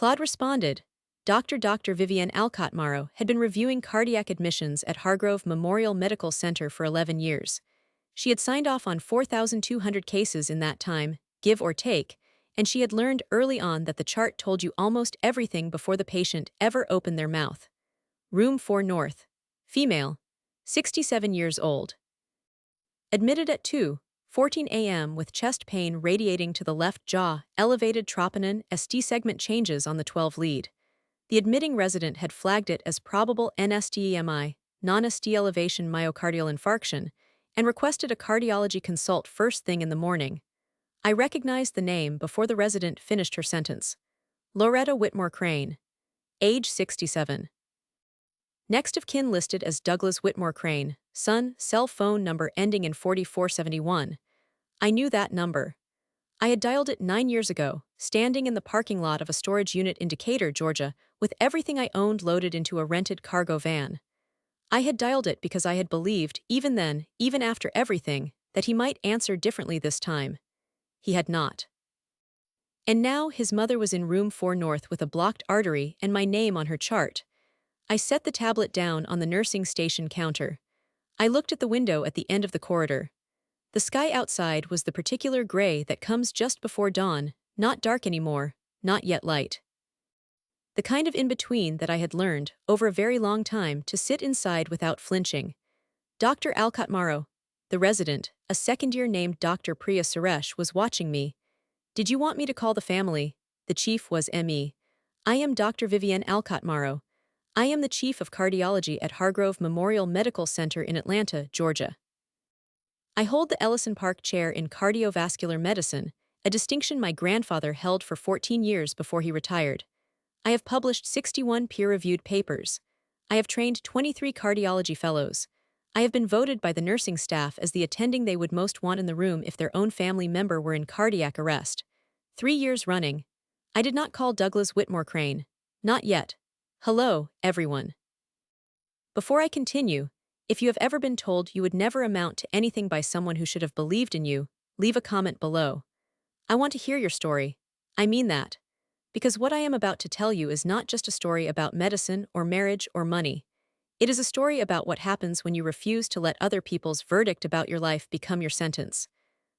Claude responded. Dr. Vivienne Alcott-Morrow had been reviewing cardiac admissions at Hargrove Memorial Medical Center for 11 years. She had signed off on 4,200 cases in that time, give or take, and she had learned early on that the chart told you almost everything before the patient ever opened their mouth. Room 4 North. Female. 67 years old. Admitted at 2:14 a.m. with chest pain radiating to the left jaw, elevated troponin ST segment changes on the 12 lead. The admitting resident had flagged it as probable NSTEMI, non-ST elevation myocardial infarction, and requested a cardiology consult first thing in the morning. I recognized the name before the resident finished her sentence. Loretta Whitmore Crane. Age 67. Next of kin listed as Douglas Whitmore Crane, son, cell phone number ending in 4471. I knew that number. I had dialed it 9 years ago, standing in the parking lot of a storage unit in Decatur, Georgia, with everything I owned loaded into a rented cargo van. I had dialed it because I had believed, even then, even after everything, that he might answer differently this time. He had not. And now his mother was in room 4 north with a blocked artery and my name on her chart. I set the tablet down on the nursing station counter. I looked at the window at the end of the corridor. The sky outside was the particular gray that comes just before dawn, not dark anymore, not yet light. The kind of in-between that I had learned, over a very long time, to sit inside without flinching. Dr. Alcott-Morrow, the resident, a second-year named Dr. Priya Suresh, was watching me. Did you want me to call the family? The chief was M.E. I am Dr. Vivienne Alcott-Morrow. I am the chief of cardiology at Hargrove Memorial Medical Center in Atlanta, Georgia. I hold the Ellison Park Chair in Cardiovascular Medicine, a distinction my grandfather held for 14 years before he retired. I have published 61 peer-reviewed papers. I have trained 23 cardiology fellows. I have been voted by the nursing staff as the attending they would most want in the room if their own family member were in cardiac arrest. 3 years running. I did not call Douglas Whitmore Crane. Not yet. Hello, everyone. Before I continue, if you have ever been told you would never amount to anything by someone who should have believed in you, leave a comment below. I want to hear your story. I mean that. Because what I am about to tell you is not just a story about medicine or marriage or money. It is a story about what happens when you refuse to let other people's verdict about your life become your sentence.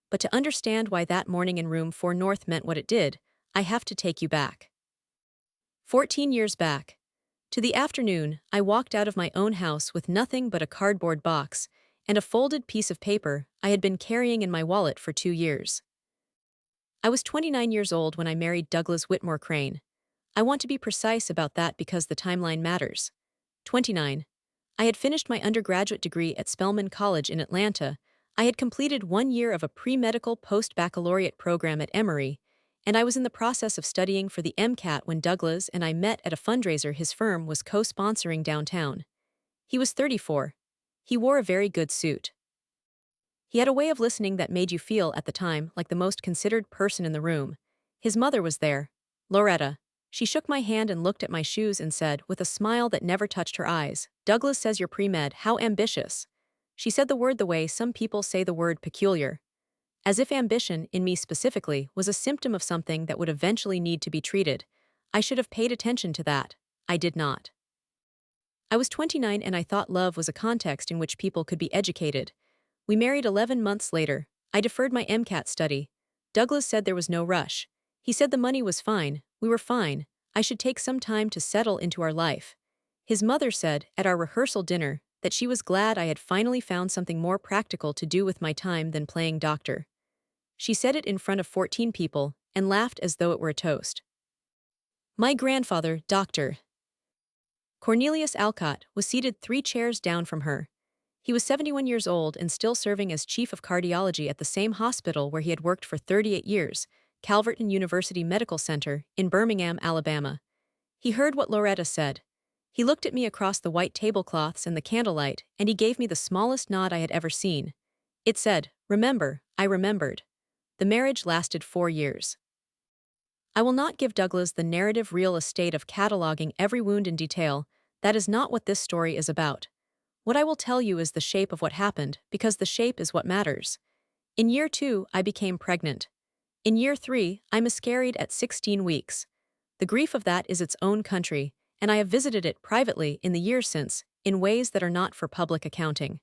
But to understand why that morning in room 4 North meant what it did, I have to take you back. 14 years back. To the afternoon, I walked out of my own house with nothing but a cardboard box and a folded piece of paper I had been carrying in my wallet for 2 years. I was 29 years old when I married Douglas Whitmore Crane. I want to be precise about that because the timeline matters. 29. I had finished my undergraduate degree at Spelman College in Atlanta. I had completed 1 year of a pre-medical post-baccalaureate program at Emory, and I was in the process of studying for the MCAT when Douglas and I met at a fundraiser his firm was co-sponsoring downtown. He was 34. He wore a very good suit. He had a way of listening that made you feel, at the time, like the most considered person in the room. His mother was there, Loretta. She shook my hand and looked at my shoes and said, with a smile that never touched her eyes, "Douglas says you're pre-med, how ambitious." She said the word the way some people say the word peculiar. As if ambition, in me specifically, was a symptom of something that would eventually need to be treated. I should have paid attention to that. I did not. I was 29 and I thought love was a context in which people could be educated. We married 11 months later. I deferred my MCAT study. Douglas said there was no rush. He said the money was fine, we were fine, I should take some time to settle into our life. His mother said, at our rehearsal dinner, that she was glad I had finally found something more practical to do with my time than playing doctor. She said it in front of 14 people and laughed as though it were a toast. My grandfather, Dr. Cornelius Alcott, was seated 3 chairs down from her. He was 71 years old and still serving as chief of cardiology at the same hospital where he had worked for 38 years, Calverton University Medical Center, in Birmingham, Alabama. He heard what Loretta said. He looked at me across the white tablecloths and the candlelight, and he gave me the smallest nod I had ever seen. It said, "Remember." I remembered. The marriage lasted 4 years. I will not give Douglas the narrative real estate of cataloging every wound in detail. That is not what this story is about. What I will tell you is the shape of what happened, because the shape is what matters. In year 2, I became pregnant. In year 3, I miscarried at 16 weeks. The grief of that is its own country, and I have visited it privately in the years since, in ways that are not for public accounting.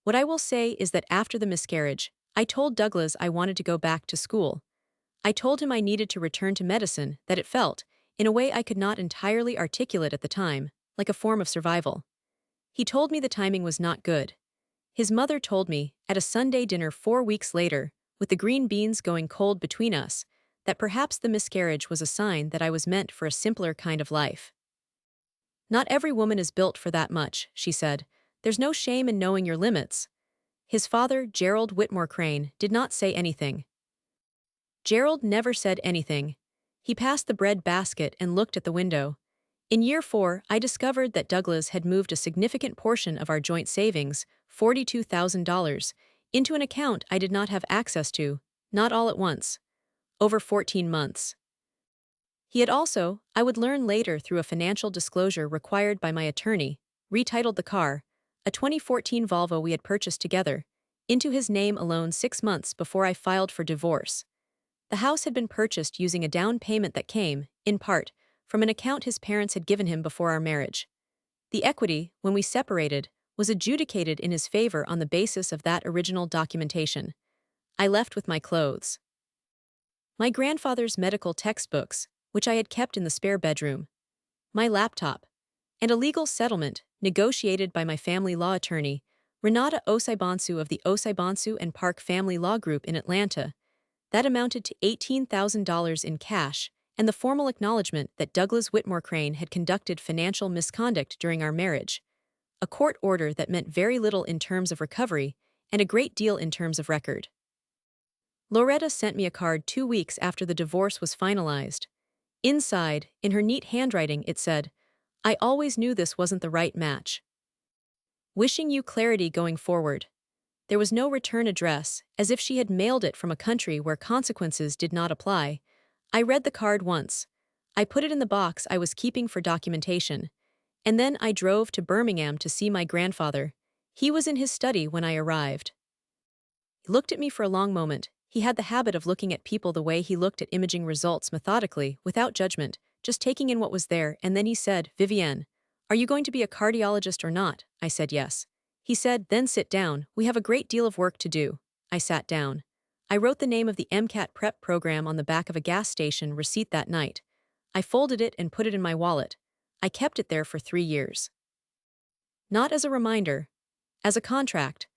What I will say is that after the miscarriage, I told Douglas I wanted to go back to school. I told him I needed to return to medicine, that it felt, in a way I could not entirely articulate at the time, like a form of survival. He told me the timing was not good. His mother told me, at a Sunday dinner 4 weeks later, with the green beans going cold between us, that perhaps the miscarriage was a sign that I was meant for a simpler kind of life. Not every woman is built for that much, she said. There's no shame in knowing your limits. His father, Gerald Whitmore Crane, did not say anything. Gerald never said anything. He passed the bread basket and looked at the window. In year 4, I discovered that Douglas had moved a significant portion of our joint savings, $42,000, into an account I did not have access to, not all at once. Over 14 months. He had also, I would learn later through a financial disclosure required by my attorney, retitled the car, a 2014 Volvo we had purchased together, into his name alone 6 months before I filed for divorce. The house had been purchased using a down payment that came, in part, from an account his parents had given him before our marriage. The equity, when we separated, was adjudicated in his favor on the basis of that original documentation. I left with my clothes, my grandfather's medical textbooks, which I had kept in the spare bedroom, my laptop, and a legal settlement negotiated by my family law attorney, Renata Osaibansu of the Osaibansu and Park Family Law Group in Atlanta, that amounted to $18,000 in cash, and the formal acknowledgement that Douglas Whitmore Crane had conducted financial misconduct during our marriage. A court order that meant very little in terms of recovery, and a great deal in terms of record. Loretta sent me a card 2 weeks after the divorce was finalized. Inside, in her neat handwriting, it said, "I always knew this wasn't the right match. Wishing you clarity going forward." There was no return address, as if she had mailed it from a country where consequences did not apply. I read the card once. I put it in the box I was keeping for documentation. And then I drove to Birmingham to see my grandfather. He was in his study when I arrived. He looked at me for a long moment. He had the habit of looking at people the way he looked at imaging results methodically, without judgment, just taking in what was there, and then he said, "Vivienne, are you going to be a cardiologist or not?" I said yes. He said, "Then sit down, we have a great deal of work to do." I sat down. I wrote the name of the MCAT prep program on the back of a gas station receipt that night. I folded it and put it in my wallet. I kept it there for 3 years. Not as a reminder, as a contract.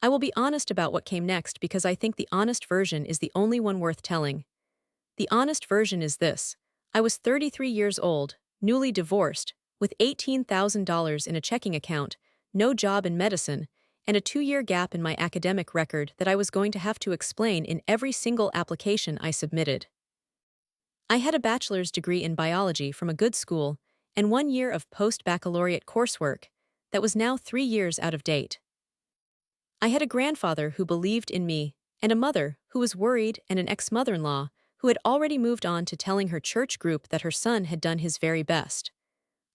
I will be honest about what came next because I think the honest version is the only one worth telling. The honest version is this. I was 33 years old, newly divorced, with $18,000 in a checking account, no job in medicine, and a 2-year gap in my academic record that I was going to have to explain in every single application I submitted. I had a bachelor's degree in biology from a good school and 1 year of post-baccalaureate coursework that was now 3 years out of date. I had a grandfather who believed in me, and a mother who was worried, and an ex-mother-in-law who had already moved on to telling her church group that her son had done his very best.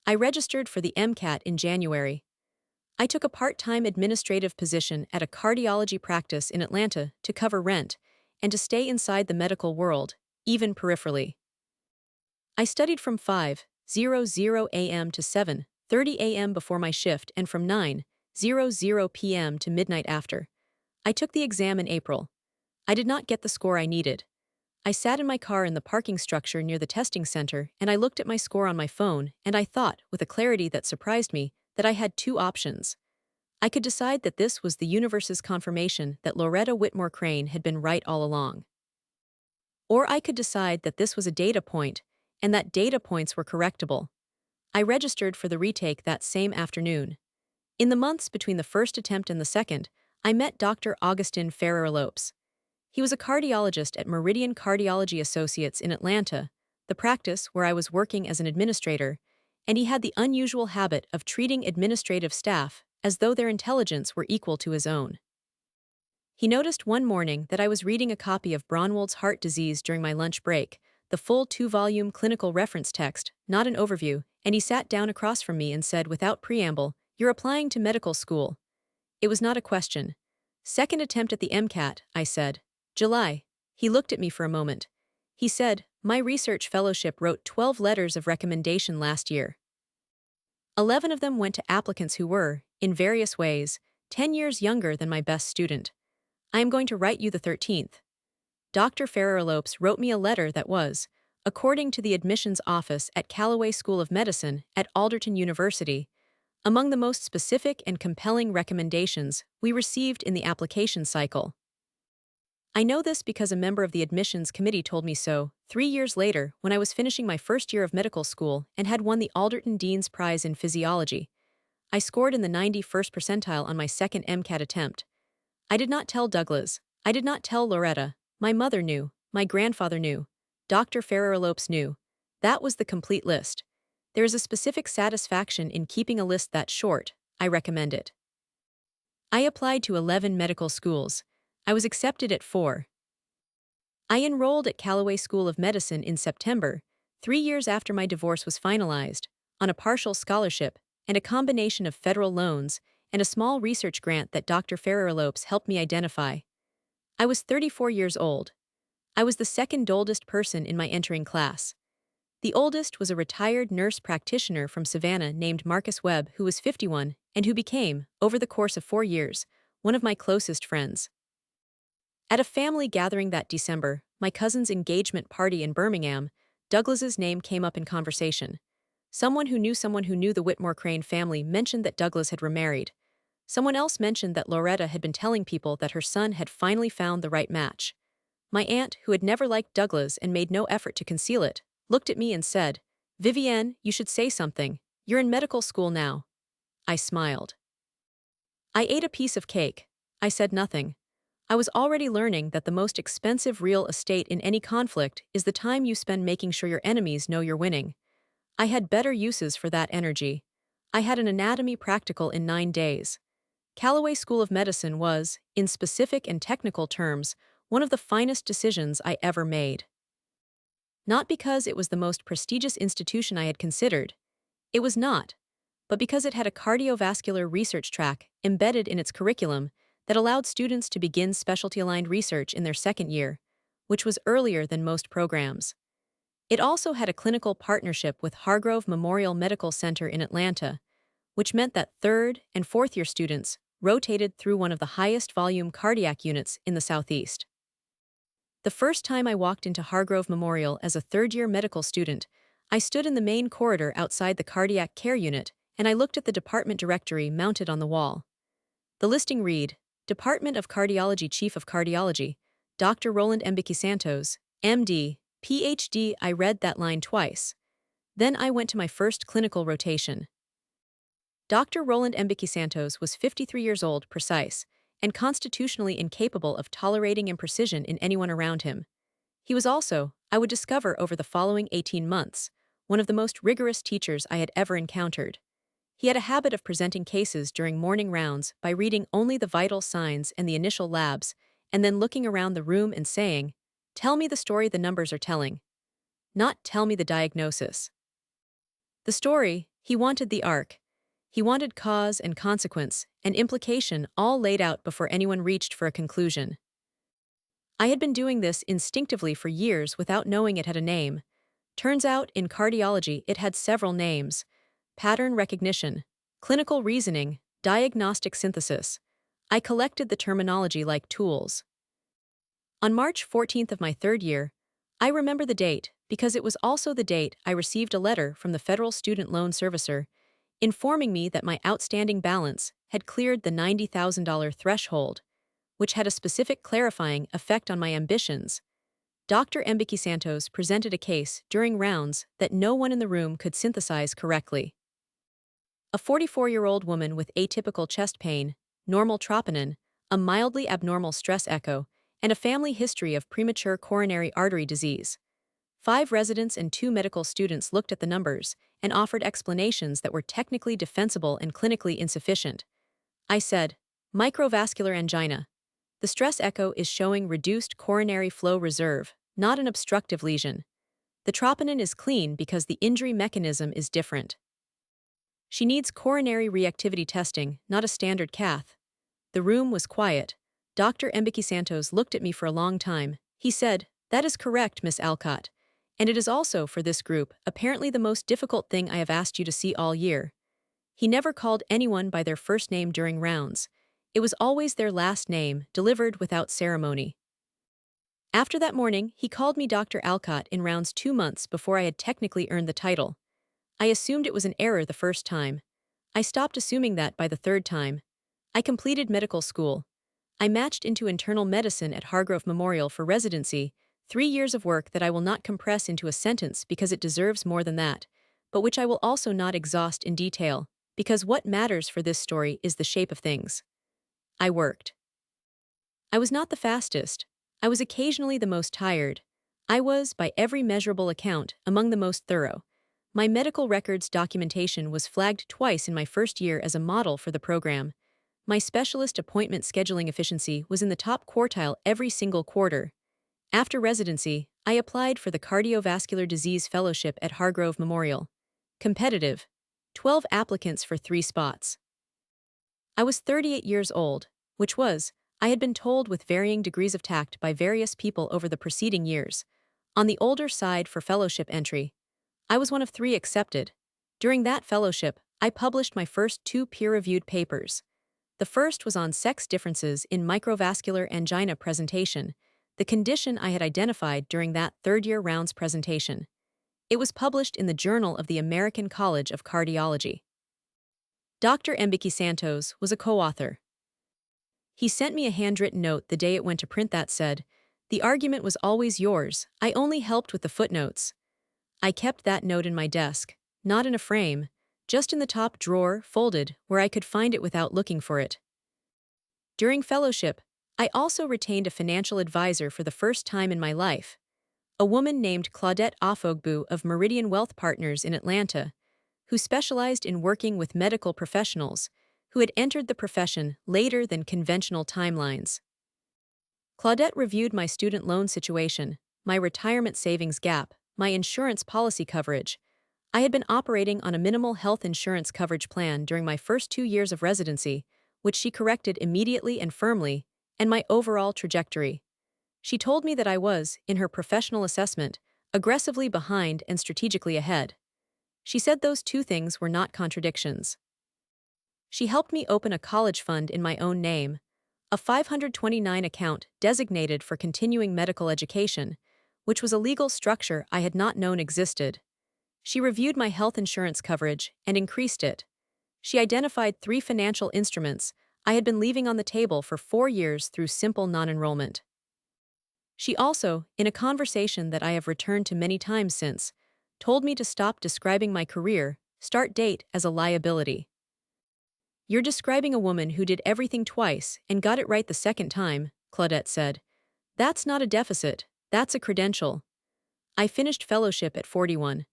I registered for the MCAT in January. I took a part-time administrative position at a cardiology practice in Atlanta to cover rent and to stay inside the medical world, even peripherally. I studied from 5:00 a.m. to 7:30 a.m. before my shift and from 9:00 p.m. to midnight after. I took the exam in April. I did not get the score I needed. I sat in my car in the parking structure near the testing center and I looked at my score on my phone and I thought, with a clarity that surprised me, that I had 2 options. I could decide that this was the universe's confirmation that Loretta Whitmore Crane had been right all along. Or I could decide that this was a data point, and that data points were correctable. I registered for the retake that same afternoon. In the months between the first attempt and the second, I met Dr. Augustin Ferrer-Lopes. He was a cardiologist at Meridian Cardiology Associates in Atlanta, the practice where I was working as an administrator, and he had the unusual habit of treating administrative staff as though their intelligence were equal to his own. He noticed one morning that I was reading a copy of Braunwald's Heart Disease during my lunch break, the full 2-volume clinical reference text, not an overview, and he sat down across from me and said without preamble, "You're applying to medical school." It was not a question. "Second attempt at the MCAT," I said. "July." He looked at me for a moment. He said, My research fellowship wrote 12 letters of recommendation last year. 11 of them went to applicants who were, in various ways, 10 years younger than my best student. I am going to write you the 13th. Dr. Ferrer-Lopes wrote me a letter that was, according to the admissions office at Callaway School of Medicine at Alderton University, among the most specific and compelling recommendations we received in the application cycle. I know this because a member of the admissions committee told me so 3 years later when I was finishing my first year of medical school and had won the Alderton Dean's Prize in Physiology. I scored in the 91st percentile on my second MCAT attempt. I did not tell Douglas. I did not tell Loretta. My mother knew. My grandfather knew. Dr. Ferrer-Lopes knew. That was the complete list. There is a specific satisfaction in keeping a list that short. I recommend it. I applied to 11 medical schools. I was accepted at 4. I enrolled at Callaway School of Medicine in September, 3 years after my divorce was finalized, on a partial scholarship and a combination of federal loans and a small research grant that Dr. Ferrer-Lopes helped me identify. I was 34 years old. I was the second oldest person in my entering class. The oldest was a retired nurse practitioner from Savannah named Marcus Webb, who was 51 and who became, over the course of 4 years, one of my closest friends. At a family gathering that December, my cousin's engagement party in Birmingham, Douglas's name came up in conversation. Someone who knew the Whitmore Crane family mentioned that Douglas had remarried. Someone else mentioned that Loretta had been telling people that her son had finally found the right match. My aunt, who had never liked Douglas and made no effort to conceal it, looked at me and said, "Vivienne, you should say something. You're in medical school now." I smiled. I ate a piece of cake. I said nothing. I was already learning that the most expensive real estate in any conflict is the time you spend making sure your enemies know you're winning. I had better uses for that energy. I had an anatomy practical in 9 days. Callaway School of Medicine was, in specific and technical terms, one of the finest decisions I ever made. Not because it was the most prestigious institution I had considered. It was not. But because it had a cardiovascular research track embedded in its curriculum that allowed students to begin specialty-aligned research in their second year, which was earlier than most programs. It also had a clinical partnership with Hargrove Memorial Medical Center in Atlanta, which meant that third and fourth-year students rotated through one of the highest volume cardiac units in the Southeast. The first time I walked into Hargrove Memorial as a third-year medical student, I stood in the main corridor outside the cardiac care unit and I looked at the department directory mounted on the wall. The listing read, Department of Cardiology Chief of Cardiology, Dr. Roland Mbeki-Santos, MD, PhD. I read that line twice. Then I went to my first clinical rotation. Dr. Roland Mbeki-Santos was 53 years old, precise, and constitutionally incapable of tolerating imprecision in anyone around him. He was also, I would discover over the following 18 months, one of the most rigorous teachers I had ever encountered. He had a habit of presenting cases during morning rounds by reading only the vital signs and the initial labs, and then looking around the room and saying, "Tell me the story the numbers are telling. Not tell me the diagnosis." The story, he wanted the arc. He wanted cause and consequence and implication all laid out before anyone reached for a conclusion. I had been doing this instinctively for years without knowing it had a name. Turns out, in cardiology, it had several names: pattern recognition, clinical reasoning, diagnostic synthesis. I collected the terminology like tools. On March 14th of my third year, I remember the date because it was also the date I received a letter from the Federal Student Loan Servicer informing me that my outstanding balance had cleared the $90,000 threshold, which had a specific clarifying effect on my ambitions. Dr. Mbeki-Santos presented a case during rounds that no one in the room could synthesize correctly. A 44-year-old woman with atypical chest pain, normal troponin, a mildly abnormal stress echo, and a family history of premature coronary artery disease. 5 residents and 2 medical students looked at the numbers and offered explanations that were technically defensible and clinically insufficient. I said, "Microvascular angina. The stress echo is showing reduced coronary flow reserve, not an obstructive lesion. The troponin is clean because the injury mechanism is different. She needs coronary reactivity testing, not a standard cath." The room was quiet. Dr. Mbeki-Santos looked at me for a long time. He said, "That is correct, Miss Alcott. And it is also, for this group, apparently the most difficult thing I have asked you to see all year. He never called anyone by their first name during rounds. It was always their last name, delivered without ceremony. After that morning, he called me Dr. Alcott in rounds 2 months before I had technically earned the title. I assumed it was an error the first time. I stopped assuming that by the third time. I completed medical school. I matched into internal medicine at Hargrove Memorial for residency, 3 years of work that I will not compress into a sentence because it deserves more than that, but which I will also not exhaust in detail, because what matters for this story is the shape of things. I worked. I was not the fastest. I was occasionally the most tired. I was, by every measurable account, among the most thorough. My medical records documentation was flagged twice in my first year as a model for the program. My specialist appointment scheduling efficiency was in the top quartile every single quarter. After residency, I applied for the Cardiovascular Disease Fellowship at Hargrove Memorial. Competitive. 12 applicants for 3 spots. I was 38 years old, which was, I had been told with varying degrees of tact by various people over the preceding years, on the older side for fellowship entry. I was one of 3 accepted. During that fellowship, I published my first 2 peer-reviewed papers. The first was on sex differences in microvascular angina presentation, the condition I had identified during that third-year rounds presentation. It was published in the Journal of the American College of Cardiology. Dr. Mbiki Santos was a co-author. He sent me a handwritten note the day it went to print that said, "The argument was always yours, I only helped with the footnotes." I kept that note in my desk, not in a frame, just in the top drawer, folded, where I could find it without looking for it. During fellowship, I also retained a financial advisor for the first time in my life, a woman named Claudette Afogbu of Meridian Wealth Partners in Atlanta, who specialized in working with medical professionals who had entered the profession later than conventional timelines. Claudette reviewed my student loan situation, my retirement savings gap, my insurance policy coverage. I had been operating on a minimal health insurance coverage plan during my first 2 years of residency, which she corrected immediately and firmly, and my overall trajectory. She told me that I was, in her professional assessment, aggressively behind and strategically ahead. She said those 2 things were not contradictions. She helped me open a college fund in my own name, a 529 account designated for continuing medical education, which was a legal structure I had not known existed. She reviewed my health insurance coverage and increased it. She identified 3 financial instruments I had been leaving on the table for 4 years through simple non-enrollment. She also, in a conversation that I have returned to many times since, told me to stop describing my career, start date, as a liability. "You're describing a woman who did everything twice and got it right the second time," Claudette said. "That's not a deficit, that's a credential." I finished fellowship at 41.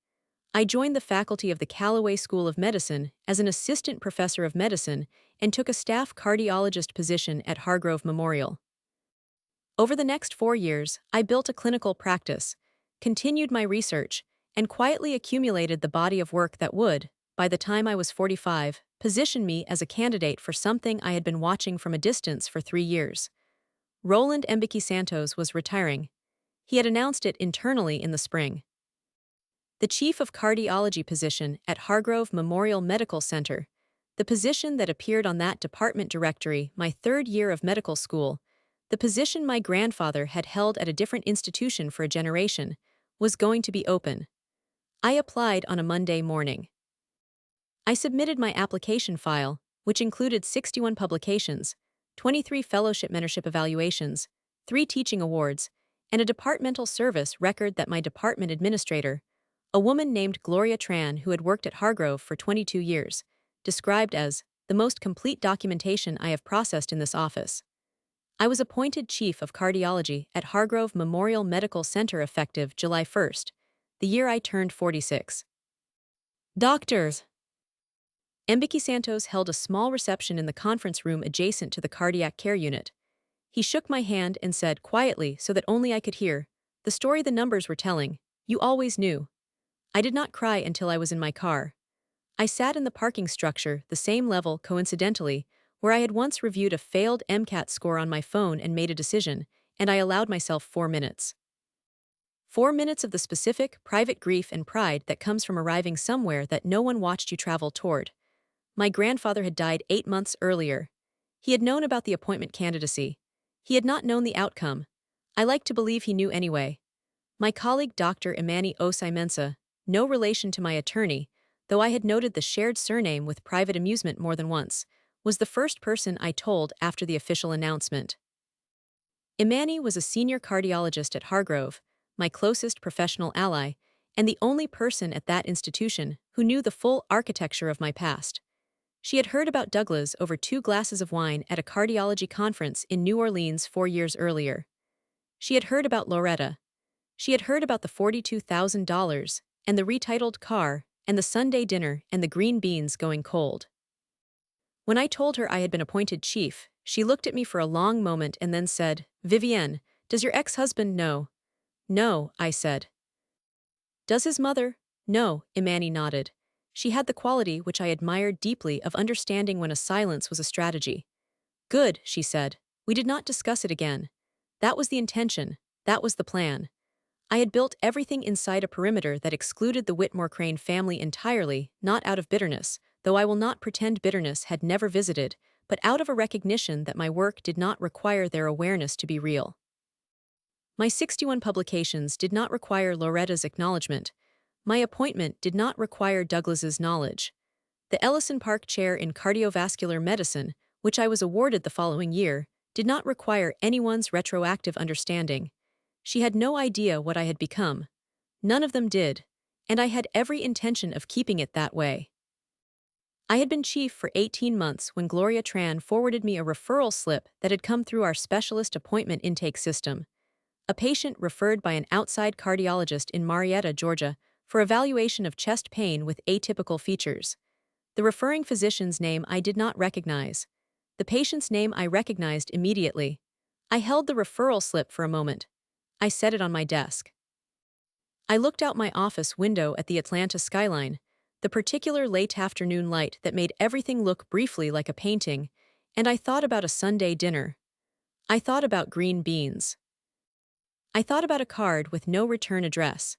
I joined the faculty of the Callaway School of Medicine as an assistant professor of medicine and took a staff cardiologist position at Hargrove Memorial. Over the next 4 years, I built a clinical practice, continued my research, and quietly accumulated the body of work that would, by the time I was 45, position me as a candidate for something I had been watching from a distance for 3 years. Roland Mbiki Santos was retiring. He had announced it internally in the spring. The chief of cardiology position at Hargrove Memorial Medical Center, the position that appeared on that department directory my 3rd year of medical school, the position my grandfather had held at a different institution for a generation, was going to be open. I applied on a Monday morning. I submitted my application file, which included 61 publications, 23 fellowship mentorship evaluations, 3 teaching awards, and a departmental service record that my department administrator, a woman named Gloria Tran who had worked at Hargrove for 22 years, described as the most complete documentation I have processed in this office. I was appointed Chief of Cardiology at Hargrove Memorial Medical Center effective July 1st, the year I turned 46. Doctors. Mbiki Santos held a small reception in the conference room adjacent to the cardiac care unit. He shook my hand and said quietly so that only I could hear, "The story the numbers were telling, you always knew." I did not cry until I was in my car. I sat in the parking structure, the same level, coincidentally, where I had once reviewed a failed MCAT score on my phone and made a decision, and I allowed myself 4 minutes. 4 minutes of the specific, private grief and pride that comes from arriving somewhere that no one watched you travel toward. My grandfather had died 8 months earlier. He had known about the appointment candidacy. He had not known the outcome. I like to believe he knew anyway. My colleague Dr. Imani Osai Mensa, no relation to my attorney, though I had noted the shared surname with private amusement more than once, was the first person I told after the official announcement. Imani was a senior cardiologist at Hargrove, my closest professional ally, and the only person at that institution who knew the full architecture of my past. She had heard about Douglas over 2 glasses of wine at a cardiology conference in New Orleans 4 years earlier. She had heard about Loretta. She had heard about the $42,000, and the retitled car, and the Sunday dinner, and the green beans going cold. When I told her I had been appointed chief, she looked at me for a long moment and then said, "Vivienne, does your ex-husband know?" "No," I said. "Does his mother?" "No," Imani nodded. She had the quality which I admired deeply of understanding when a silence was a strategy. "Good," she said. We did not discuss it again. That was the intention. That was the plan. I had built everything inside a perimeter that excluded the Whitmore Crane family entirely, not out of bitterness, though I will not pretend bitterness had never visited, but out of a recognition that my work did not require their awareness to be real. My 61 publications did not require Loretta's acknowledgement. My appointment did not require Douglas's knowledge. The Ellison Park Chair in Cardiovascular Medicine, which I was awarded the following year, did not require anyone's retroactive understanding. She had no idea what I had become. None of them did, and I had every intention of keeping it that way. I had been chief for 18 months when Gloria Tran forwarded me a referral slip that had come through our specialist appointment intake system. A patient referred by an outside cardiologist in Marietta, Georgia, for evaluation of chest pain with atypical features. The referring physician's name I did not recognize. The patient's name I recognized immediately. I held the referral slip for a moment. I set it on my desk. I looked out my office window at the Atlanta skyline, the particular late afternoon light that made everything look briefly like a painting, and I thought about a Sunday dinner. I thought about green beans. I thought about a card with no return address.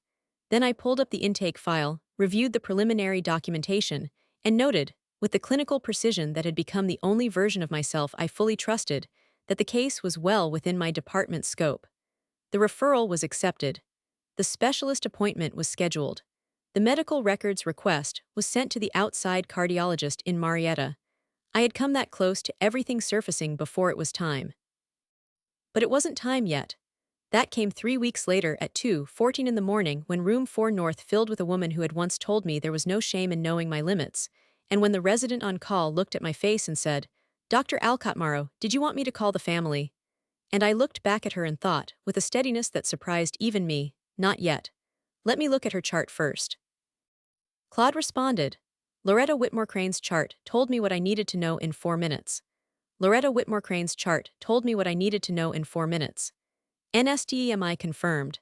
Then I pulled up the intake file, reviewed the preliminary documentation, and noted, with the clinical precision that had become the only version of myself I fully trusted, that the case was well within my department's scope. The referral was accepted. The specialist appointment was scheduled. The medical records request was sent to the outside cardiologist in Marietta. I had come that close to everything surfacing before it was time. But it wasn't time yet. That came 3 weeks later at 2:14 in the morning when room 4 North filled with a woman who had once told me there was no shame in knowing my limits, and when the resident on call looked at my face and said, "Dr. Alcott Morrow, did you want me to call the family?" And I looked back at her and thought, with a steadiness that surprised even me, "Not yet. Let me look at her chart first." Claude responded. Loretta Whitmore Crane's chart told me what I needed to know in 4 minutes. Loretta Whitmore Crane's chart told me what I needed to know in 4 minutes. NSDEMI confirmed.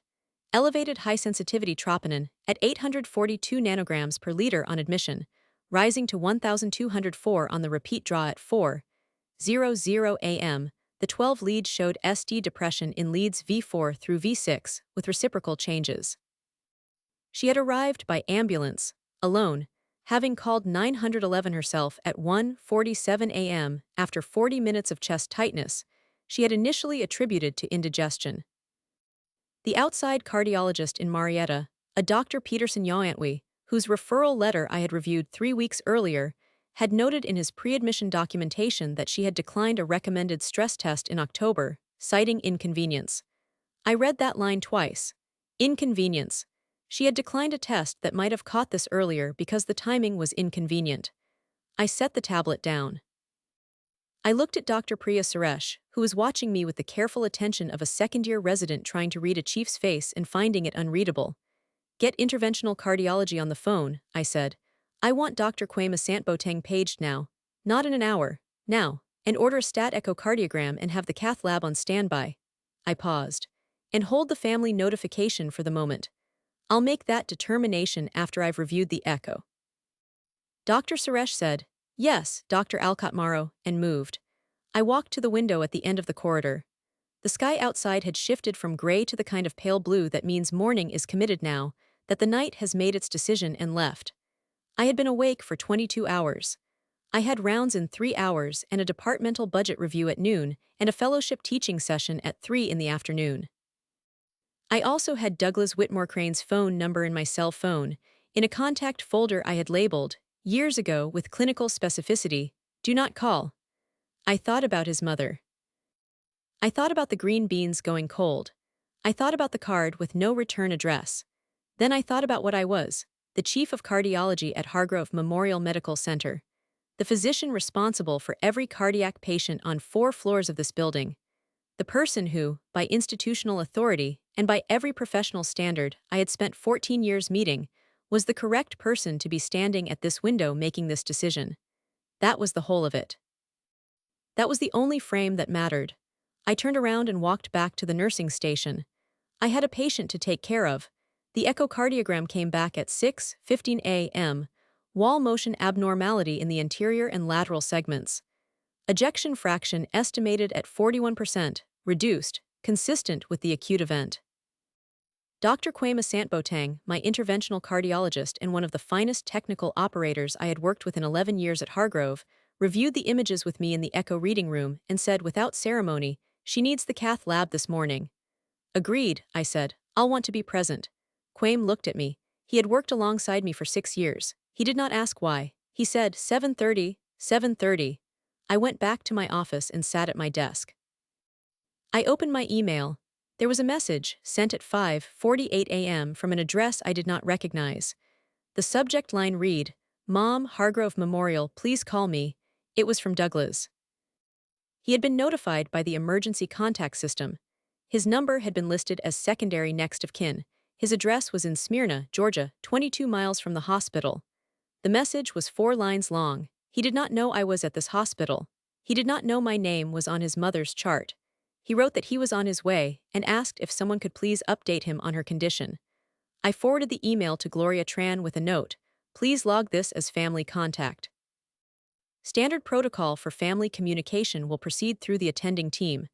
Elevated high-sensitivity troponin at 842 nanograms per liter on admission, rising to 1,204 on the repeat draw at 4:00 a.m. The 12 leads showed SD depression in leads V4 through V6 with reciprocal changes. She had arrived by ambulance, alone, having called 911 herself at 1:47 a.m. after 40 minutes of chest tightness, she had initially attributed to indigestion. The outside cardiologist in Marietta, a Dr. Peterson Yawantwi, whose referral letter I had reviewed 3 weeks earlier, had noted in his pre-admission documentation that she had declined a recommended stress test in October, citing inconvenience. I read that line twice. Inconvenience. She had declined a test that might have caught this earlier because the timing was inconvenient. I set the tablet down. I looked at Dr. Priya Suresh, who was watching me with the careful attention of a second-year resident trying to read a chief's face and finding it unreadable. "Get interventional cardiology on the phone," I said. "I want Dr. Kwame Asantboteng paged now. Not in an hour. Now. And order a stat echocardiogram and have the cath lab on standby." I paused. "And hold the family notification for the moment. I'll make that determination after I've reviewed the echo." Dr. Suresh said, "Yes, Dr. Alcott Morrow," and moved. I walked to the window at the end of the corridor. The sky outside had shifted from gray to the kind of pale blue that means morning is committed now, that the night has made its decision and left. I had been awake for 22 hours. I had rounds in 3 hours and a departmental budget review at noon and a fellowship teaching session at 3 in the afternoon. I also had Douglas Whitmore Crane's phone number in my cell phone, in a contact folder I had labeled, years ago with clinical specificity, "Do not call." I thought about his mother. I thought about the green beans going cold. I thought about the card with no return address. Then I thought about what I was, the chief of cardiology at Hargrove Memorial Medical Center, the physician responsible for every cardiac patient on 4 floors of this building, the person who, by institutional authority and by every professional standard I had spent 14 years meeting, was the correct person to be standing at this window making this decision. That was the whole of it. That was the only frame that mattered. I turned around and walked back to the nursing station. I had a patient to take care of. The echocardiogram came back at 6:15 a.m., wall motion abnormality in the anterior and lateral segments. Ejection fraction estimated at 41%, reduced, consistent with the acute event. Dr. Kwame Asantbotang, my interventional cardiologist and one of the finest technical operators I had worked with in 11 years at Hargrove, reviewed the images with me in the echo reading room and said without ceremony, "She needs the cath lab this morning." "Agreed," I said. "I'll want to be present." Kwame looked at me. He had worked alongside me for 6 years. He did not ask why. He said, 7:30, 7:30. I went back to my office and sat at my desk. I opened my email. There was a message, sent at 5:48 a.m. from an address I did not recognize. The subject line read, "Mom, Hargrove Memorial, please call me." It was from Douglas. He had been notified by the emergency contact system. His number had been listed as secondary next of kin. His address was in Smyrna, Georgia, 22 miles from the hospital. The message was 4 lines long. He did not know I was at this hospital. He did not know my name was on his mother's chart. He wrote that he was on his way and asked if someone could please update him on her condition. I forwarded the email to Gloria Tran with a note, "Please log this as family contact." Standard protocol for family communication will proceed through the attending team.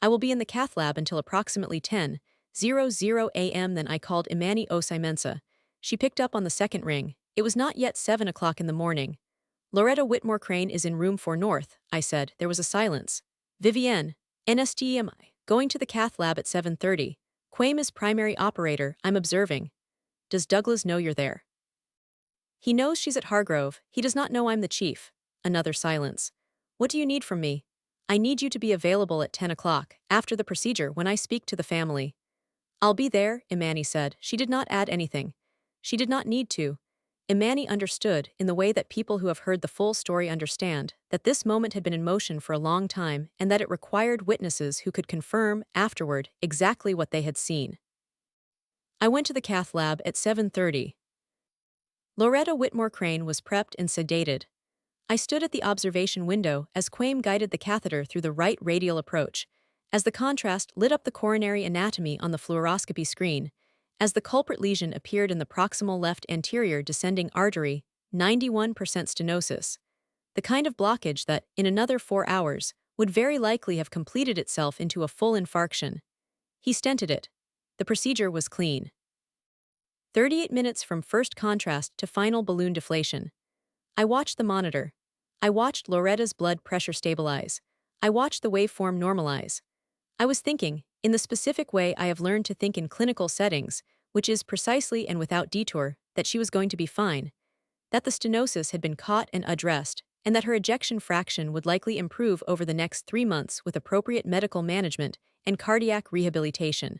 I will be in the cath lab until approximately 10:00 a.m. Then I called Imani Osai-Mensah. She picked up on the second ring. It was not yet 7 o'clock in the morning. "Loretta Whitmore Crane is in room 4 north," I said. There was a silence. "Vivienne, NSTMI, going to the cath lab at 7:30. Kwame is primary operator, I'm observing." "Does Douglas know you're there?" "He knows she's at Hargrove. He does not know I'm the chief." Another silence. "What do you need from me?" "I need you to be available at 10 o'clock, after the procedure when I speak to the family." "I'll be there," Imani said. She did not add anything. She did not need to. Imani understood, in the way that people who have heard the full story understand, that this moment had been in motion for a long time and that it required witnesses who could confirm, afterward, exactly what they had seen. I went to the cath lab at 7:30. Loretta Whitmore Crane was prepped and sedated. I stood at the observation window as Kwame guided the catheter through the right radial approach, as the contrast lit up the coronary anatomy on the fluoroscopy screen, as the culprit lesion appeared in the proximal left anterior descending artery, 91% stenosis, the kind of blockage that, in another 4 hours, would very likely have completed itself into a full infarction. He stented it. The procedure was clean. 38 minutes from first contrast to final balloon deflation. I watched the monitor. I watched Loretta's blood pressure stabilize. I watched the waveform normalize. I was thinking, in the specific way I have learned to think in clinical settings, which is precisely and without detour, that she was going to be fine, that the stenosis had been caught and addressed, and that her ejection fraction would likely improve over the next 3 months with appropriate medical management and cardiac rehabilitation.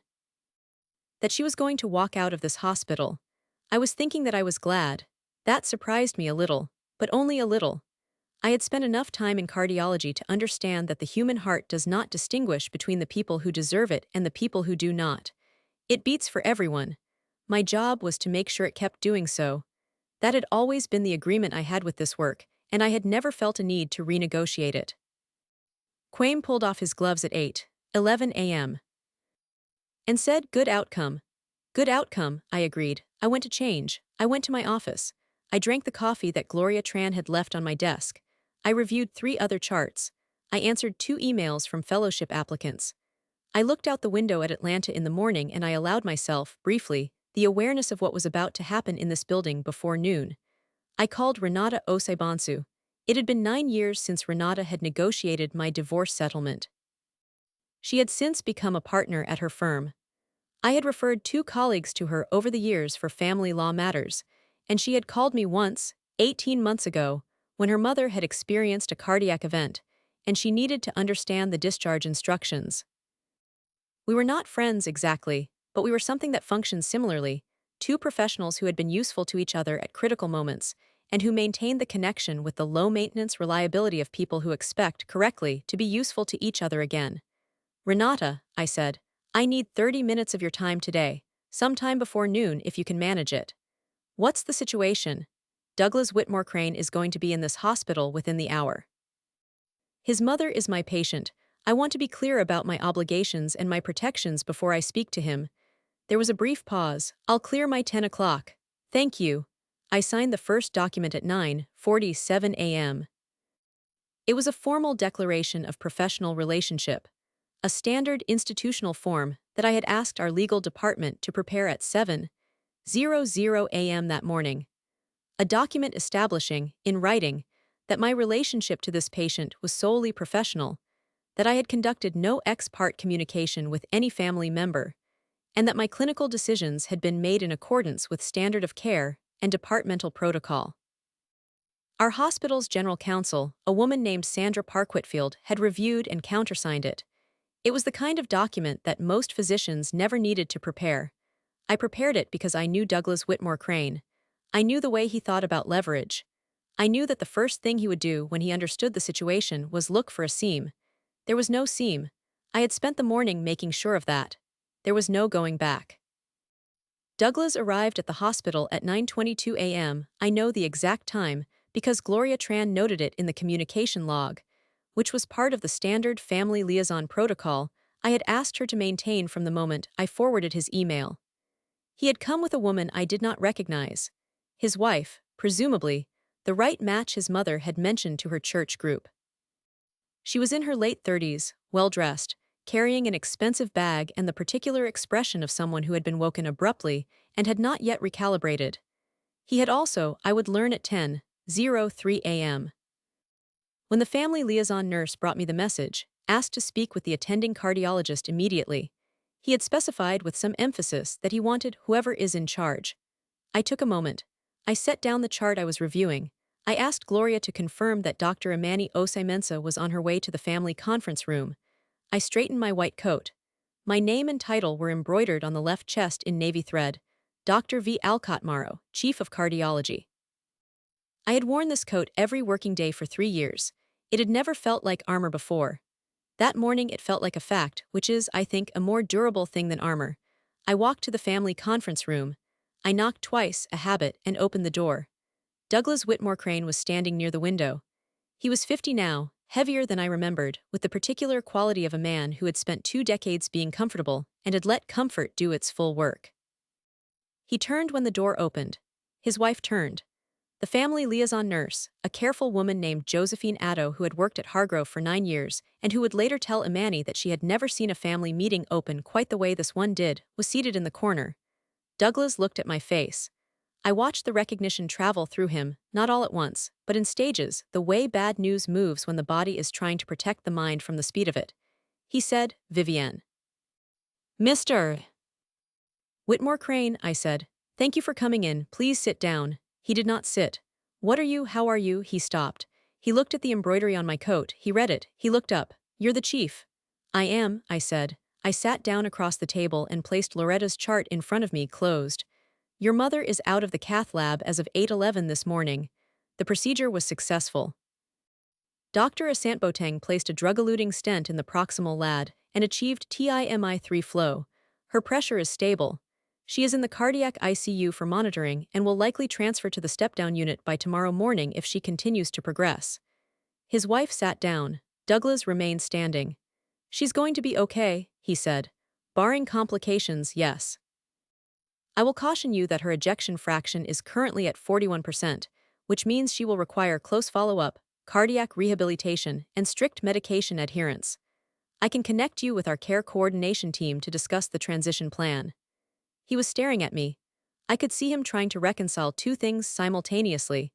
That she was going to walk out of this hospital. I was thinking that I was glad. That surprised me a little, but only a little. I had spent enough time in cardiology to understand that the human heart does not distinguish between the people who deserve it and the people who do not. It beats for everyone. My job was to make sure it kept doing so. That had always been the agreement I had with this work, and I had never felt a need to renegotiate it. Kwame pulled off his gloves at 8:11 a.m. and said, "Good outcome." "Good outcome," I agreed. I went to change. I went to my office. I drank the coffee that Gloria Tran had left on my desk. I reviewed 3 other charts. I answered 2 emails from fellowship applicants. I looked out the window at Atlanta in the morning and I allowed myself, briefly, the awareness of what was about to happen in this building before noon. I called Renata Oseibansu. It had been 9 years since Renata had negotiated my divorce settlement. She had since become a partner at her firm. I had referred 2 colleagues to her over the years for family law matters, and she had called me once, 18 months ago, when her mother had experienced a cardiac event, and she needed to understand the discharge instructions. We were not friends exactly, but we were something that functioned similarly, 2 professionals who had been useful to each other at critical moments, and who maintained the connection with the low-maintenance reliability of people who expect, correctly, to be useful to each other again. Renata, I said, I need 30 minutes of your time today, sometime before noon if you can manage it. What's the situation? Douglas Whitmore Crane is going to be in this hospital within the hour. His mother is my patient. I want to be clear about my obligations and my protections before I speak to him. There was a brief pause. I'll clear my 10 o'clock. Thank you. I signed the first document at 9:47 a.m. It was a formal declaration of professional relationship, a standard institutional form that I had asked our legal department to prepare at 7:00 a.m. that morning. A document establishing, in writing, that my relationship to this patient was solely professional, that I had conducted no ex parte communication with any family member, and that my clinical decisions had been made in accordance with standard of care and departmental protocol. Our hospital's general counsel, a woman named Sandra Park-Whitfield, had reviewed and countersigned it. It was the kind of document that most physicians never needed to prepare. I prepared it because I knew Douglas Whitmore Crane. I knew the way he thought about leverage. I knew that the first thing he would do when he understood the situation was look for a seam. There was no seam. I had spent the morning making sure of that. There was no going back. Douglas arrived at the hospital at 9:22 a.m. I know the exact time because Gloria Tran noted it in the communication log, which was part of the standard family liaison protocol I had asked her to maintain from the moment I forwarded his email. He had come with a woman I did not recognize. His wife, presumably, the right match his mother had mentioned to her church group. She was in her late 30s, well-dressed, carrying an expensive bag and the particular expression of someone who had been woken abruptly and had not yet recalibrated. He had also, I would learn at 10:03 a.m. When the family liaison nurse brought me the message, asked to speak with the attending cardiologist immediately, he had specified with some emphasis that he wanted whoever is in charge. I took a moment. I set down the chart I was reviewing. I asked Gloria to confirm that Dr. Imani Osei-Mensah was on her way to the family conference room. I straightened my white coat. My name and title were embroidered on the left chest in navy thread. Dr. V. Alcott Morrow, Chief of Cardiology. I had worn this coat every working day for 3 years. It had never felt like armor before. That morning it felt like a fact, which is, I think, a more durable thing than armor. I walked to the family conference room. I knocked twice, a habit, and opened the door. Douglas Whitmore Crane was standing near the window. He was 50 now, heavier than I remembered, with the particular quality of a man who had spent 2 decades being comfortable and had let comfort do its full work. He turned when the door opened. His wife turned. The family liaison nurse, a careful woman named Josephine Addo who had worked at Hargrove for 9 years and who would later tell Imani that she had never seen a family meeting open quite the way this one did, was seated in the corner. Douglas looked at my face. I watched the recognition travel through him, not all at once, but in stages, the way bad news moves when the body is trying to protect the mind from the speed of it. He said, Vivienne. Mr. Whitmore Crane, I said. Thank you for coming in, please sit down. He did not sit. What are you, how are you? He stopped. He looked at the embroidery on my coat, he read it, he looked up. You're the chief. I am, I said. I sat down across the table and placed Loretta's chart in front of me, closed. Your mother is out of the cath lab as of 8:11 this morning. The procedure was successful. Dr. Asant Boteng placed a drug-eluting stent in the proximal lad and achieved TIMI3 flow. Her pressure is stable. She is in the cardiac ICU for monitoring and will likely transfer to the step-down unit by tomorrow morning if she continues to progress. His wife sat down. Douglas remained standing. She's going to be okay, he said. Barring complications, yes. I will caution you that her ejection fraction is currently at 41%, which means she will require close follow-up, cardiac rehabilitation, and strict medication adherence. I can connect you with our care coordination team to discuss the transition plan. He was staring at me. I could see him trying to reconcile two things simultaneously: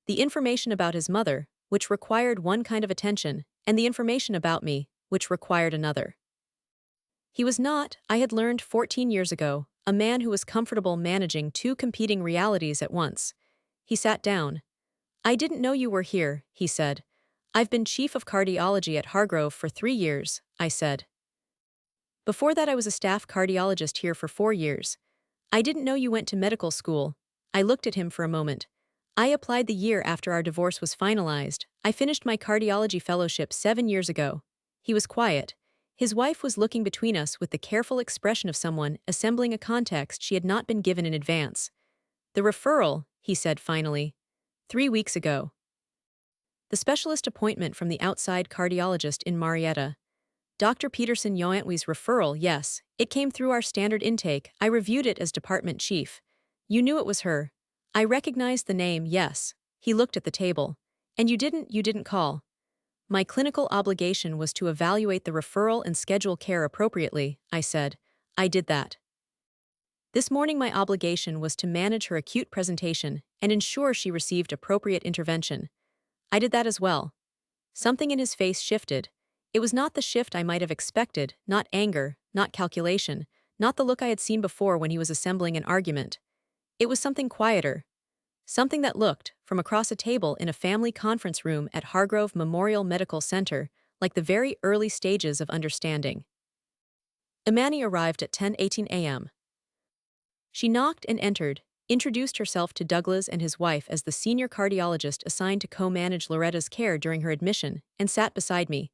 the information about his mother, which required one kind of attention, and the information about me, which required another. He was not, I had learned 14 years ago, a man who was comfortable managing two competing realities at once. He sat down. "I didn't know you were here," he said. "I've been chief of cardiology at Hargrove for 3 years," I said. "Before that I was a staff cardiologist here for 4 years. I didn't know you went to medical school." I looked at him for a moment. "I applied the year after our divorce was finalized. I finished my cardiology fellowship 7 years ago." He was quiet. His wife was looking between us with the careful expression of someone assembling a context she had not been given in advance. "The referral," he said finally. 3 weeks ago. The specialist appointment from the outside cardiologist in Marietta. Dr. Peterson Yoantwe's referral, yes, it came through our standard intake. I reviewed it as department chief. You knew it was her. I recognized the name, yes. He looked at the table. And you didn't call. My clinical obligation was to evaluate the referral and schedule care appropriately, I said. I did that. This morning my obligation was to manage her acute presentation and ensure she received appropriate intervention. I did that as well. Something in his face shifted. It was not the shift I might have expected, not anger, not calculation, not the look I had seen before when he was assembling an argument. It was something quieter. Something that looked, from across a table in a family conference room at Hargrove Memorial Medical Center, like the very early stages of understanding. Imani arrived at 10:18 a.m. She knocked and entered, introduced herself to Douglas and his wife as the senior cardiologist assigned to co-manage Loretta's care during her admission, and sat beside me.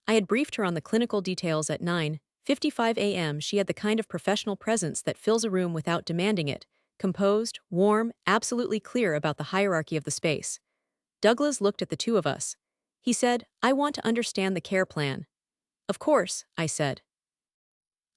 I had briefed her on the clinical details at 9:55 a.m. She had the kind of professional presence that fills a room without demanding it, composed, warm, absolutely clear about the hierarchy of the space. Douglas looked at the two of us. He said, "I want to understand the care plan." "Of course," I said.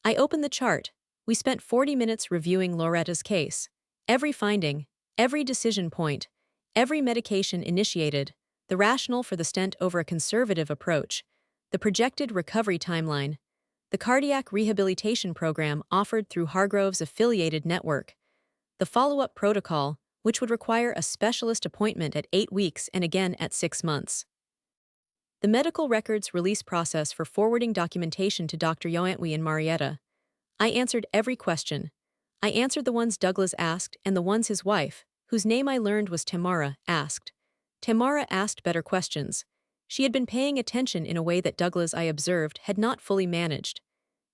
I opened the chart. We spent 40 minutes reviewing Loretta's case. Every finding, every decision point, every medication initiated, the rationale for the stent over a conservative approach, the projected recovery timeline, the cardiac rehabilitation program offered through Hargrove's affiliated network, the follow-up protocol, which would require a specialist appointment at 8 weeks and again at 6 months. The medical records release process for forwarding documentation to Dr. Yoantwe in Marietta. I answered every question. I answered the ones Douglas asked and the ones his wife, whose name I learned was Tamara, asked. Tamara asked better questions. She had been paying attention in a way that Douglas, I observed, had not fully managed.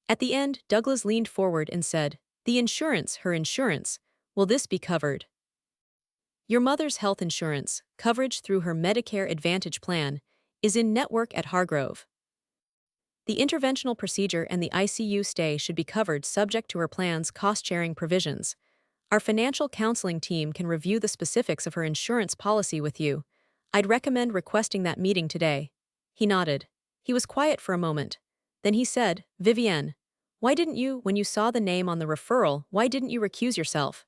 At the end, Douglas leaned forward and said, "The insurance, her insurance, will this be covered?" "Your mother's health insurance, coverage through her Medicare Advantage plan, is in network at Hargrove. The interventional procedure and the ICU stay should be covered subject to her plan's cost-sharing provisions. Our financial counseling team can review the specifics of her insurance policy with you. I'd recommend requesting that meeting today." He nodded. He was quiet for a moment. Then he said, "Vivienne, why didn't you, when you saw the name on the referral, why didn't you recuse yourself?"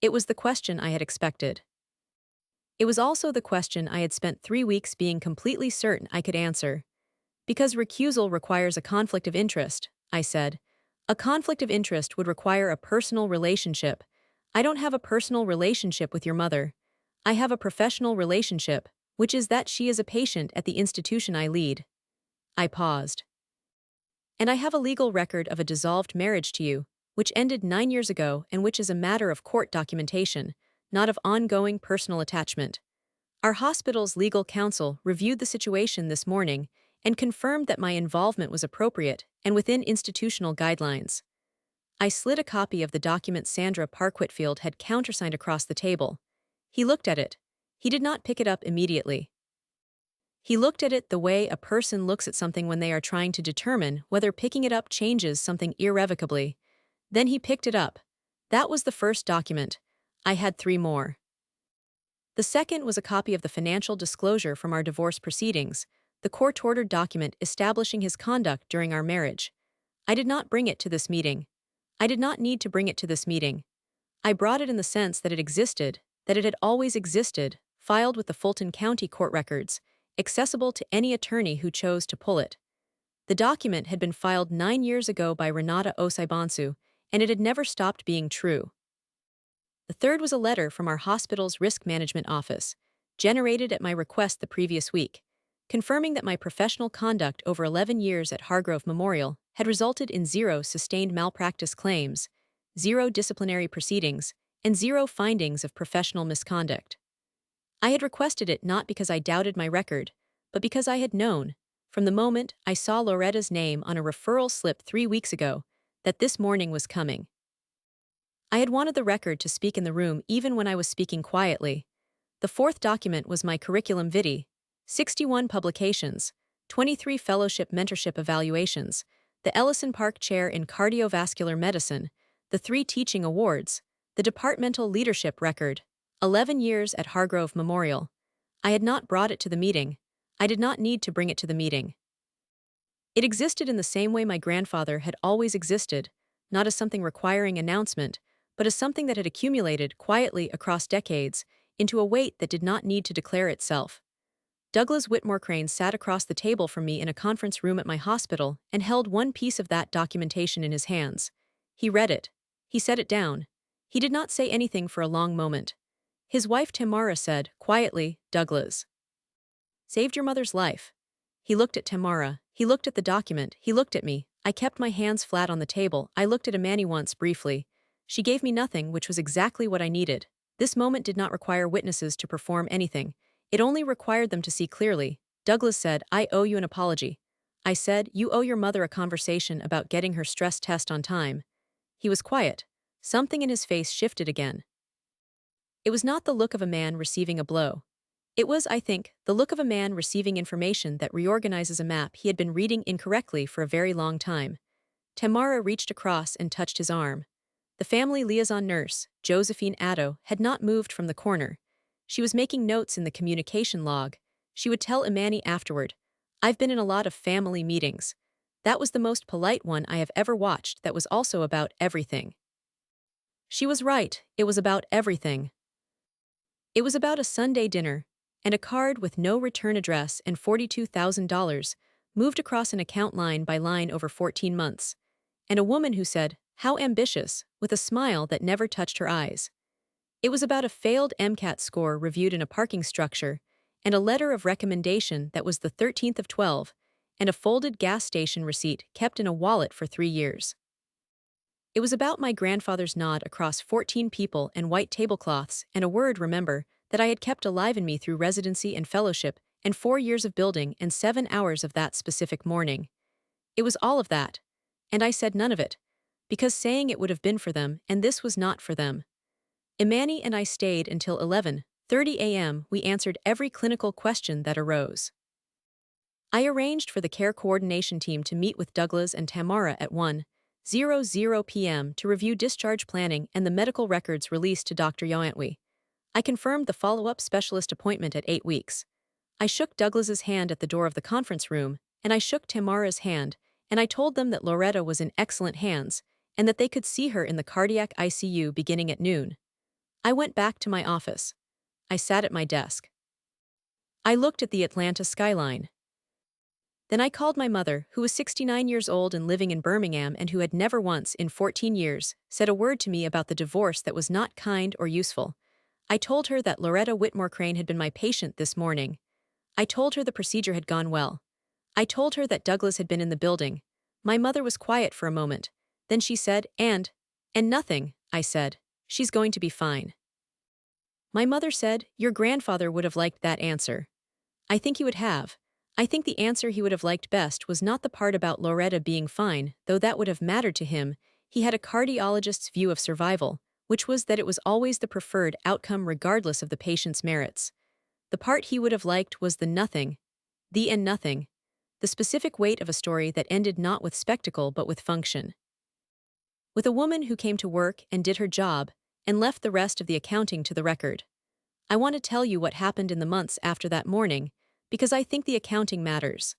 It was the question I had expected. It was also the question I had spent 3 weeks being completely certain I could answer. "Because recusal requires a conflict of interest," I said. "A conflict of interest would require a personal relationship. I don't have a personal relationship with your mother. I have a professional relationship, which is that she is a patient at the institution I lead." I paused. "And I have a legal record of a dissolved marriage to you, which ended 9 years ago and which is a matter of court documentation, not of ongoing personal attachment. Our hospital's legal counsel reviewed the situation this morning and confirmed that my involvement was appropriate and within institutional guidelines." I slid a copy of the document Sandra Park-Whitfield had countersigned across the table. He looked at it. He did not pick it up immediately. He looked at it the way a person looks at something when they are trying to determine whether picking it up changes something irrevocably. Then he picked it up. That was the first document. I had 3 more. The second was a copy of the financial disclosure from our divorce proceedings, the court-ordered document establishing his conduct during our marriage. I did not bring it to this meeting. I did not need to bring it to this meeting. I brought it in the sense that it existed, that it had always existed, filed with the Fulton County court records, accessible to any attorney who chose to pull it. The document had been filed 9 years ago by Renata Osaibansu, and it had never stopped being true. The third was a letter from our hospital's risk management office, generated at my request the previous week, confirming that my professional conduct over 11 years at Hargrove Memorial had resulted in 0 sustained malpractice claims, 0 disciplinary proceedings, and 0 findings of professional misconduct. I had requested it not because I doubted my record, but because I had known, from the moment I saw Loretta's name on a referral slip 3 weeks ago, that this morning was coming. I had wanted the record to speak in the room even when I was speaking quietly. The fourth document was my curriculum vitae: 61 publications, 23 fellowship mentorship evaluations, the Ellison Park Chair in Cardiovascular Medicine, the 3 teaching awards, the departmental leadership record, 11 years at Hargrove Memorial. I had not brought it to the meeting. I did not need to bring it to the meeting. It existed in the same way my grandfather had always existed, not as something requiring announcement, but as something that had accumulated quietly across decades into a weight that did not need to declare itself. Douglas Whitmore Crane sat across the table from me in a conference room at my hospital and held one piece of that documentation in his hands. He read it. He set it down. He did not say anything for a long moment. His wife Tamara said, quietly, "Douglas saved your mother's life." He looked at Tamara. He looked at the document. He looked at me. I kept my hands flat on the table. I looked at Amani once briefly. She gave me nothing, which was exactly what I needed. This moment did not require witnesses to perform anything. It only required them to see clearly. Douglas said, "I owe you an apology." I said, "You owe your mother a conversation about getting her stress test on time." He was quiet. Something in his face shifted again. It was not the look of a man receiving a blow. It was, I think, the look of a man receiving information that reorganizes a map he had been reading incorrectly for a very long time. Tamara reached across and touched his arm. The family liaison nurse, Josephine Addo, had not moved from the corner. She was making notes in the communication log. She would tell Imani afterward, "I've been in a lot of family meetings. That was the most polite one I have ever watched that was also about everything." She was right, it was about everything. It was about a Sunday dinner, and a card with no return address and $42,000, moved across an account line by line over 14 months, and a woman who said, "How ambitious," with a smile that never touched her eyes. It was about a failed MCAT score reviewed in a parking structure, and a letter of recommendation that was the 13th of 12, and a folded gas station receipt kept in a wallet for 3 years. It was about my grandfather's nod across 14 people and white tablecloths and a word, "remember," that I had kept alive in me through residency and fellowship and 4 years of building and 7 hours of that specific morning. It was all of that, and I said none of it, because saying it would have been for them, and this was not for them. Imani and I stayed until 11:30 a.m. We answered every clinical question that arose. I arranged for the care coordination team to meet with Douglas and Tamara at 1:00 p.m. to review discharge planning and the medical records released to Dr. Yoantwi. I confirmed the follow-up specialist appointment at 8 weeks. I shook Douglas's hand at the door of the conference room, and I shook Tamara's hand, and I told them that Loretta was in excellent hands, and that they could see her in the cardiac ICU beginning at noon. I went back to my office. I sat at my desk. I looked at the Atlanta skyline. Then I called my mother, who was 69 years old and living in Birmingham and who had never once, in 14 years, said a word to me about the divorce that was not kind or useful. I told her that Loretta Whitmore Crane had been my patient this morning. I told her the procedure had gone well. I told her that Douglas had been in the building. My mother was quiet for a moment. Then she said, and nothing," I said. "She's going to be fine." My mother said, "Your grandfather would have liked that answer." I think he would have. I think the answer he would have liked best was not the part about Loretta being fine, though that would have mattered to him. He had a cardiologist's view of survival, which was that it was always the preferred outcome regardless of the patient's merits. The part he would have liked was the nothing, the and nothing, the specific weight of a story that ended not with spectacle but with function. With a woman who came to work and did her job, and left the rest of the accounting to the record. I want to tell you what happened in the months after that morning, because I think the accounting matters.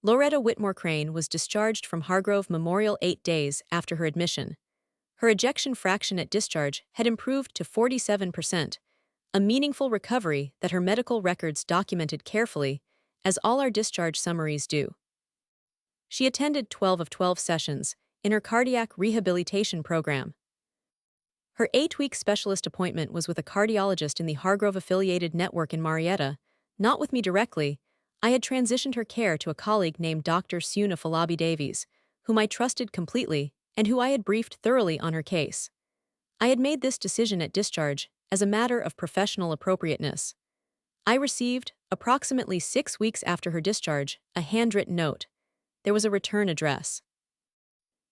Loretta Whitmore Crane was discharged from Hargrove Memorial 8 days after her admission. Her ejection fraction at discharge had improved to 47%, a meaningful recovery that her medical records documented carefully, as all our discharge summaries do. She attended 12 of 12 sessions in her cardiac rehabilitation program. Her 8-week specialist appointment was with a cardiologist in the Hargrove-affiliated network in Marietta, not with me directly. I had transitioned her care to a colleague named Dr. Suna Falabi Davies, whom I trusted completely and who I had briefed thoroughly on her case. I had made this decision at discharge as a matter of professional appropriateness. I received, approximately 6 weeks after her discharge, a handwritten note. There was a return address.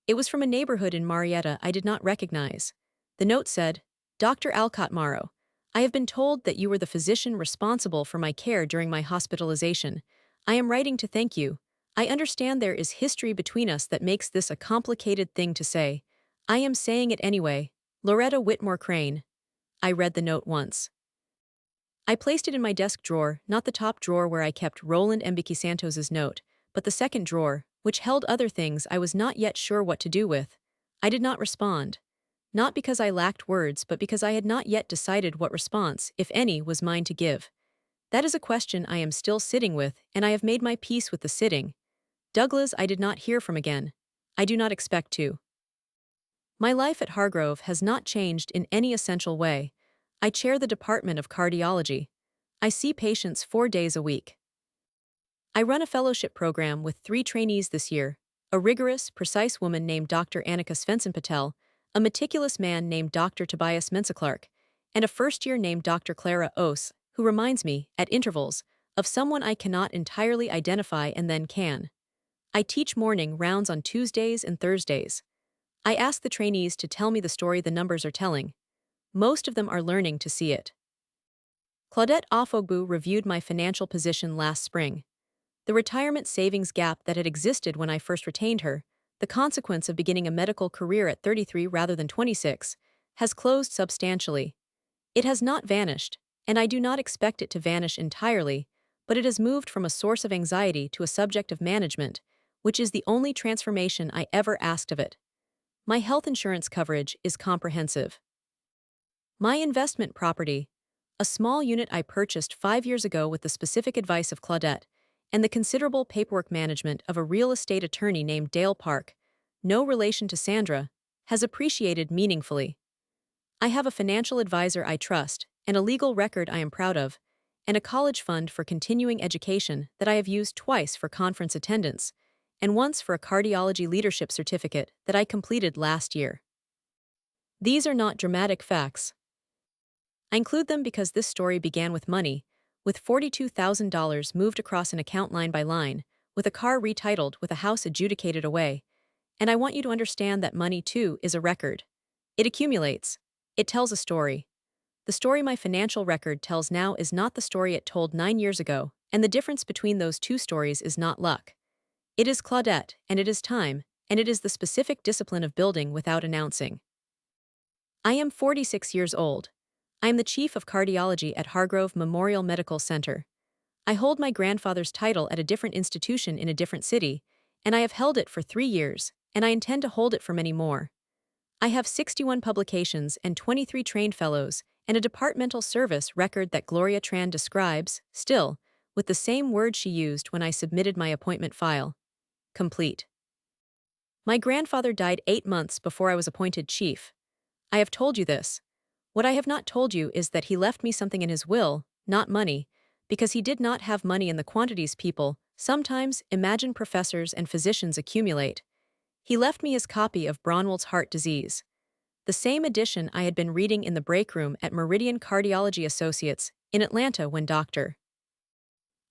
It was from a neighborhood in Marietta I did not recognize. The note said, "Dr. Alcott Morrow, I have been told that you were the physician responsible for my care during my hospitalization. I am writing to thank you. I understand there is history between us that makes this a complicated thing to say. I am saying it anyway. Loretta Whitmore Crane." I read the note once. I placed it in my desk drawer, not the top drawer where I kept Roland Mbeki Santos's note, but the second drawer, which held other things I was not yet sure what to do with. I did not respond. Not because I lacked words, but because I had not yet decided what response, if any, was mine to give. That is a question I am still sitting with, and I have made my peace with the sitting. Douglas I did not hear from again. I do not expect to. My life at Hargrove has not changed in any essential way. I chair the Department of Cardiology. I see patients 4 days a week. I run a fellowship program with 3 trainees this year, a rigorous, precise woman named Dr. Annika Svensson Patel, a meticulous man named Dr. Tobias Mensa-Clark, and a first-year named Dr. Clara Ose, who reminds me, at intervals, of someone I cannot entirely identify and then can. I teach morning rounds on Tuesdays and Thursdays. I ask the trainees to tell me the story the numbers are telling. Most of them are learning to see it. Claudette Afogbu reviewed my financial position last spring. The retirement savings gap that had existed when I first retained her, the consequence of beginning a medical career at 33 rather than 26, has closed substantially. It has not vanished, and I do not expect it to vanish entirely, but it has moved from a source of anxiety to a subject of management, which is the only transformation I ever asked of it. My health insurance coverage is comprehensive. My investment property, a small unit I purchased 5 years ago with the specific advice of Claudette, and the considerable paperwork management of a real estate attorney named Dale Park, no relation to Sandra, has appreciated meaningfully. I have a financial advisor I trust, and a legal record I am proud of, and a college fund for continuing education that I have used twice for conference attendance, and once for a cardiology leadership certificate that I completed last year. These are not dramatic facts. I include them because this story began with money, with $42,000 moved across an account line by line, with a car retitled, with a house adjudicated away. And I want you to understand that money, too, is a record. It accumulates. It tells a story. The story my financial record tells now is not the story it told 9 years ago, and the difference between those two stories is not luck. It is Claudette, and it is time, and it is the specific discipline of building without announcing. I am 46 years old. I am the chief of cardiology at Hargrove Memorial Medical Center. I hold my grandfather's title at a different institution in a different city, and I have held it for 3 years, and I intend to hold it for many more. I have 61 publications and 23 trained fellows, and a departmental service record that Gloria Tran describes, still, with the same word she used when I submitted my appointment file. Complete. My grandfather died 8 months before I was appointed chief. I have told you this. What I have not told you is that he left me something in his will, not money, because he did not have money in the quantities people sometimes imagine professors and physicians accumulate. He left me his copy of Braunwald's Heart Disease, the same edition I had been reading in the break room at Meridian Cardiology Associates in Atlanta when Dr.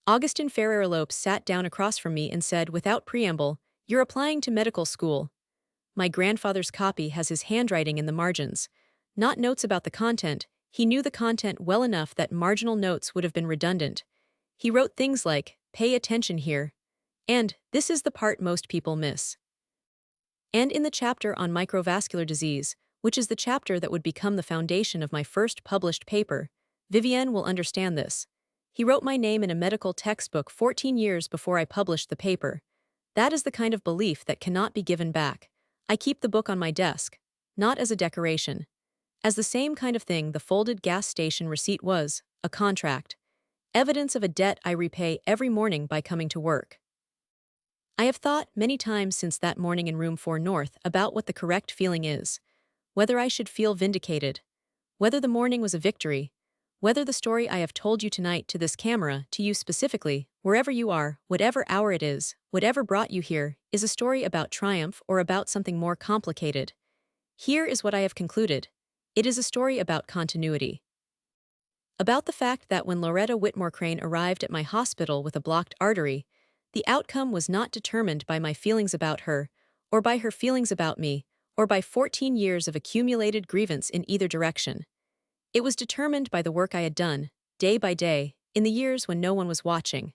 Augustin Ferrer-Lopes sat down across from me and said without preamble, "You're applying to medical school." My grandfather's copy has his handwriting in the margins. Not notes about the content, he knew the content well enough that marginal notes would have been redundant. He wrote things like, "Pay attention here," and "This is the part most people miss." And in the chapter on microvascular disease, which is the chapter that would become the foundation of my first published paper, Vivienne will understand this. He wrote my name in a medical textbook 14 years before I published the paper. That is the kind of belief that cannot be given back. I keep the book on my desk, not as a decoration. As the same kind of thing the folded gas station receipt was, a contract. Evidence of a debt I repay every morning by coming to work. I have thought many times since that morning in room 4 North about what the correct feeling is, whether I should feel vindicated, whether the morning was a victory, whether the story I have told you tonight to this camera, to you specifically, wherever you are, whatever hour it is, whatever brought you here, is a story about triumph or about something more complicated. Here is what I have concluded. It is a story about continuity. About the fact that when Loretta Whitmore Crane arrived at my hospital with a blocked artery, the outcome was not determined by my feelings about her, or by her feelings about me, or by 14 years of accumulated grievance in either direction. It was determined by the work I had done, day by day, in the years when no one was watching.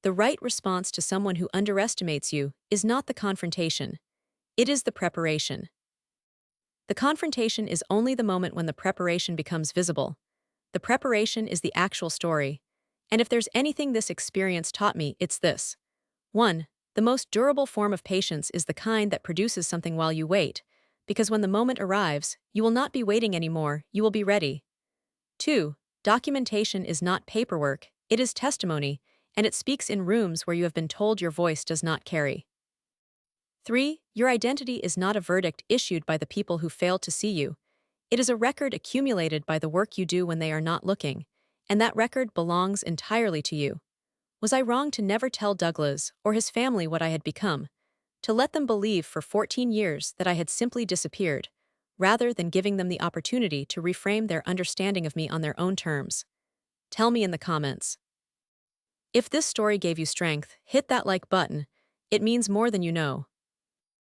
The right response to someone who underestimates you is not the confrontation. It is the preparation. The confrontation is only the moment when the preparation becomes visible. The preparation is the actual story. And if there's anything this experience taught me, it's this. 1. The most durable form of patience is the kind that produces something while you wait, because when the moment arrives, you will not be waiting anymore, you will be ready. 2. Documentation is not paperwork, it is testimony, and it speaks in rooms where you have been told your voice does not carry. 3. Your identity is not a verdict issued by the people who failed to see you. It is a record accumulated by the work you do when they are not looking, and that record belongs entirely to you. Was I wrong to never tell Douglas or his family what I had become? To let them believe for 14 years that I had simply disappeared, rather than giving them the opportunity to reframe their understanding of me on their own terms? Tell me in the comments. If this story gave you strength, hit that like button. It means more than you know.